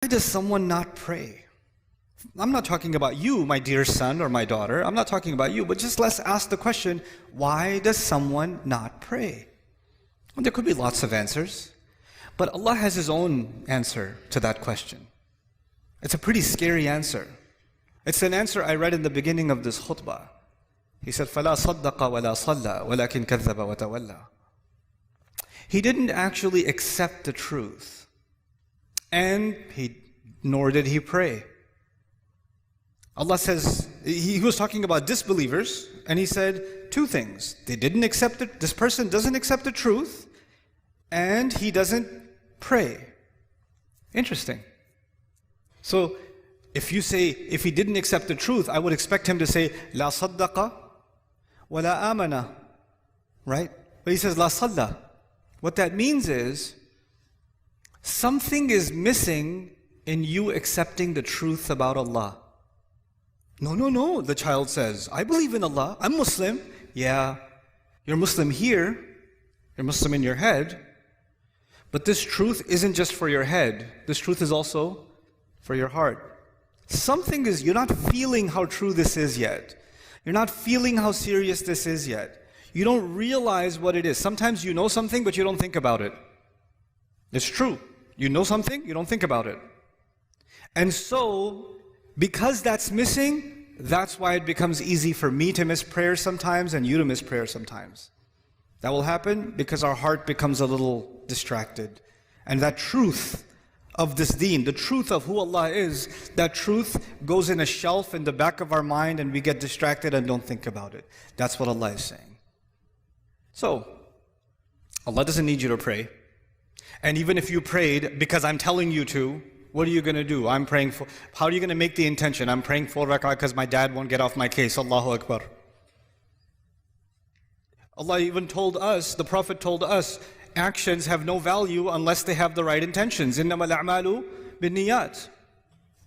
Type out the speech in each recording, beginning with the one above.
Why does someone not pray? I'm not talking about you, my dear son or my daughter. I'm not talking about you, but just let's ask the question, why does someone not pray? Well, there could be lots of answers, but Allah has His own answer to that question. It's a pretty scary answer. It's an answer I read in the beginning of this khutbah. He said, فَلَا صَدَّقَ وَلَا صَلَّى وَلَكِنْ كَذَّبَ وَتَوَلَّى. He didn't actually accept the truth, and nor did he pray. Allah says, He was talking about disbelievers, and He said two things. They didn't accept it. This person doesn't accept the truth, and he doesn't pray. Interesting. So, if he didn't accept the truth, I would expect him to say, La saddaqa wa la amana. Right? But he says, La salla. What that means is, something is missing in you accepting the truth about Allah. No, the child says, I believe in Allah, I'm Muslim. Yeah, you're Muslim here, you're Muslim in your head, but this truth isn't just for your head, this truth is also for your heart. Something is, you're not feeling how true this is yet. You're not feeling how serious this is yet. You don't realize what it is. Sometimes you know something, but you don't think about it. It's true. You know something, you don't think about it. And so, because that's missing, that's why it becomes easy for me to miss prayer sometimes and you to miss prayer sometimes. That will happen because our heart becomes a little distracted. And that truth of this deen, the truth of who Allah is, that truth goes in a shelf in the back of our mind and we get distracted and don't think about it. That's what Allah is saying. So, Allah doesn't need you to pray. And even if you prayed because I'm telling you to, what are you going to do? I'm praying for, how are you going to make the intention? I'm praying 4 rak'ah because my dad won't get off my case. Allahu Akbar. Allah even told us, the Prophet told us, actions have no value unless they have the right intentions. إِنَّمَا الْأَعْمَالُ بِالنِّيَّاتِ.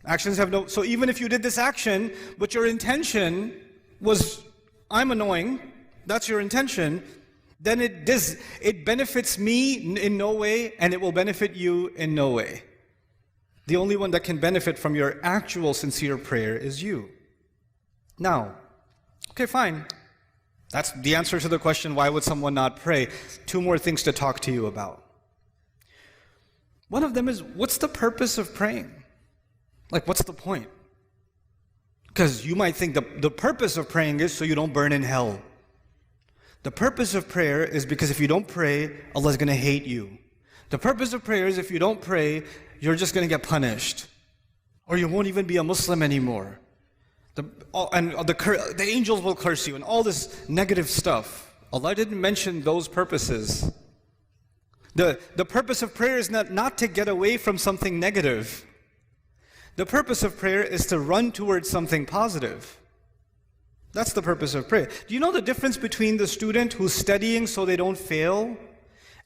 Actions have no, so even if you did this action, but your intention was, I'm annoying, that's your intention, then it benefits me in no way, and it will benefit you in no way. The only one that can benefit from your actual sincere prayer is you. Now, okay, fine. That's the answer to the question, why would someone not pray? 2 more things to talk to you about. One of them is, what's the purpose of praying? Like, what's the point? Because you might think the purpose of praying is so you don't burn in hell. The purpose of prayer is because if you don't pray, Allah is going to hate you. The purpose of prayer is if you don't pray, you're just going to get punished. Or you won't even be a Muslim anymore. The angels will curse you and all this negative stuff. Allah didn't mention those purposes. The purpose of prayer is not to get away from something negative. The purpose of prayer is to run towards something positive. That's the purpose of prayer. Do you know the difference between the student who's studying so they don't fail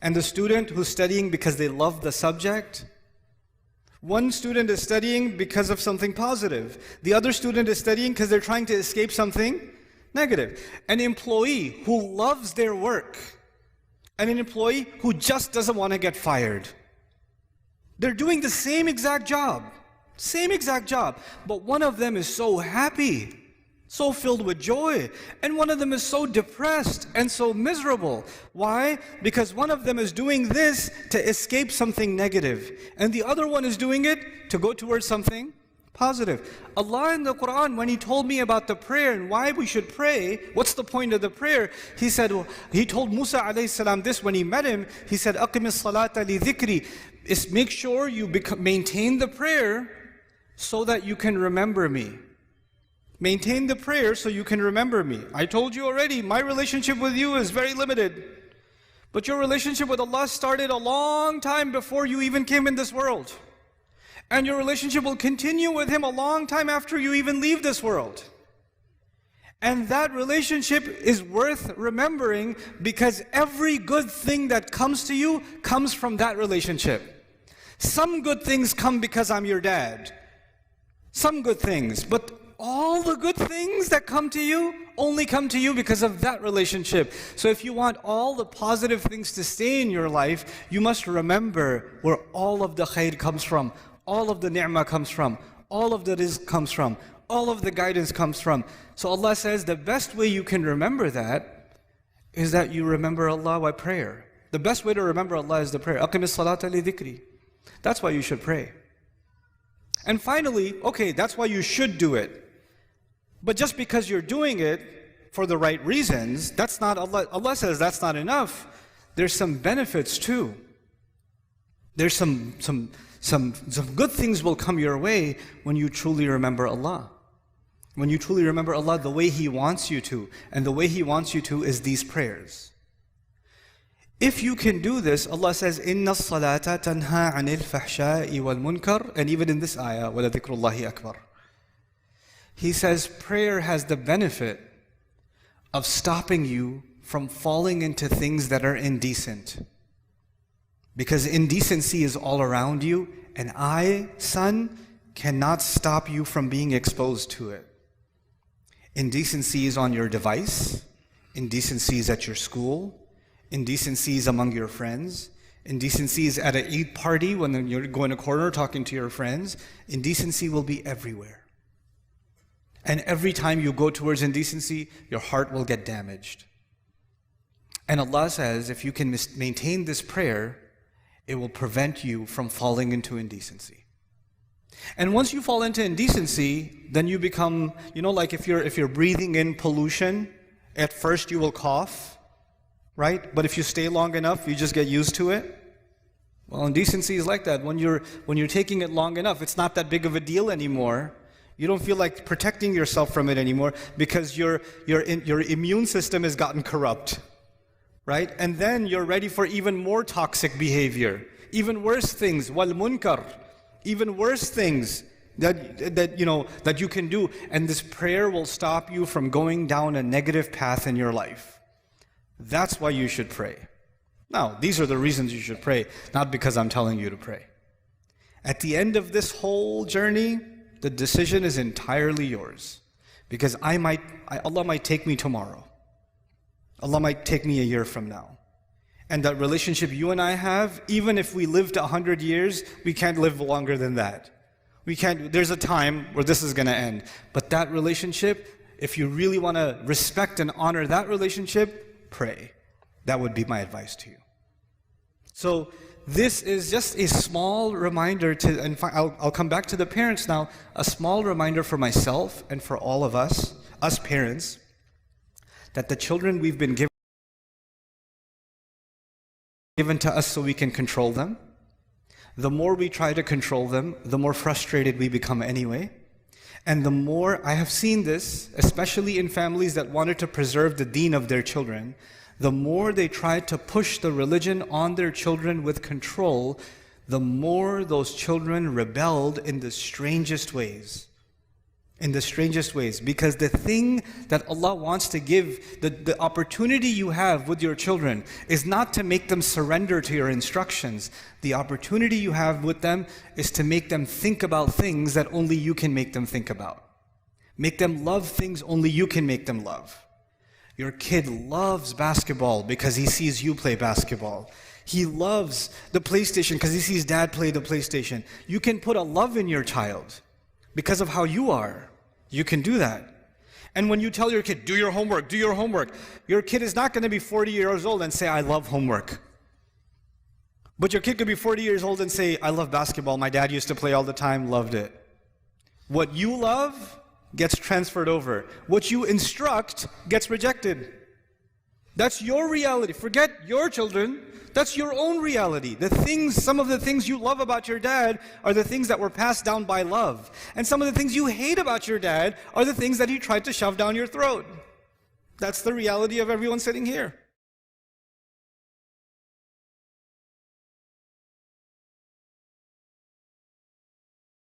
and the student who's studying because they love the subject? One student is studying because of something positive. The other student is studying because they're trying to escape something negative. An employee who loves their work and an employee who just doesn't want to get fired. They're doing the same exact job, but one of them is so happy, so filled with joy, and one of them is so depressed and so miserable. Why? Because one of them is doing this to escape something negative, and the other one is doing it to go towards something positive. Allah in the Quran, when He told me about the prayer and why we should pray, what's the point of the prayer? He said, He told Musa alayhi salam this when he met him. He said, أَقِمِ الصَّلَاةَ لِذِكْرِ. Is make sure you maintain the prayer so that you can remember me. Maintain the prayer so you can remember me. I told you already, my relationship with you is very limited. But your relationship with Allah started a long time before you even came in this world. And your relationship will continue with Him a long time after you even leave this world. And that relationship is worth remembering because every good thing that comes to you comes from that relationship. Some good things come because I'm your dad. Some good things, but all the good things that come to you only come to you because of that relationship. So if you want all the positive things to stay in your life, you must remember where all of the khair comes from. all of the ni'mah comes from, all of the rizq comes from, all of the guidance comes from. So Allah says the best way you can remember that is that you remember Allah by prayer. The best way to remember Allah is the prayer. Aqimis salata li dhikri. That's why you should pray. And finally, okay, that's why you should do it. But just because you're doing it for the right reasons, that's not Allah. Allah says that's not enough. There's some benefits too. There's some good things will come your way when you truly remember Allah. When you truly remember Allah the way He wants you to. And the way He wants you to is these prayers. If you can do this, Allah says, إِنَّ الصَّلَاةَ تَنْهَى عَنِ الْفَحْشَاءِ وَالْمُنْكَرِ. And even in this ayah, وَلَذِكْرُ اللَّهِ أَكْبَرُ. He says prayer has the benefit of stopping you from falling into things that are indecent. Because indecency is all around you, and I, son, cannot stop you from being exposed to it. Indecency is on your device, indecency is at your school, indecency is among your friends, indecency is at an Eid party when you're going to a corner talking to your friends. Indecency will be everywhere. And every time you go towards indecency, your heart will get damaged. And Allah says, if you can maintain this prayer, it will prevent you from falling into indecency. And once you fall into indecency, then you become, like if you're breathing in pollution, at first you will cough, right? But if you stay long enough, you just get used to it. Well, indecency is like that. When you're taking it long enough, it's not that big of a deal anymore. You don't feel like protecting yourself from it anymore because your immune system has gotten corrupt. Right? And then you're ready for even more toxic behavior, even worse things, wal munkar, even worse things that you can do. And this prayer will stop you from going down a negative path in your life. That's why you should pray. Now, these are the reasons you should pray, not because I'm telling you to pray. At the end of this whole journey, the decision is entirely yours. Because Allah might take me tomorrow. Allah might take me a year from now. And that relationship you and I have, even if we lived 100 years, we can't live longer than that. There's a time where this is going to end. But that relationship, if you really want to respect and honor that relationship, pray. That would be my advice to you. So this is just a small reminder and I'll come back to the parents now, a small reminder for myself and for all of us parents, that the children we've been given to us so we can control them. The more we try to control them, the more frustrated we become anyway. And the more, I have seen this, especially in families that wanted to preserve the deen of their children, the more they tried to push the religion on their children with control, the more those children rebelled in the strangest ways. In the strangest ways. Because the thing that Allah wants to give, the opportunity you have with your children is not to make them surrender to your instructions. The opportunity you have with them is to make them think about things that only you can make them think about. Make them love things only you can make them love. Your kid loves basketball because he sees you play basketball. He loves the PlayStation because he sees dad play the PlayStation. You can put a love in your child because of how you are. You can do that. And when you tell your kid, do your homework, your kid is not going to be 40 years old and say, I love homework. But your kid could be 40 years old and say, I love basketball. My dad used to play all the time, loved it. What you love gets transferred over. What you instruct gets rejected. That's your reality. Forget your children. That's your own reality. Some of the things you love about your dad are the things that were passed down by love. And some of the things you hate about your dad are the things that he tried to shove down your throat. That's the reality of everyone sitting here.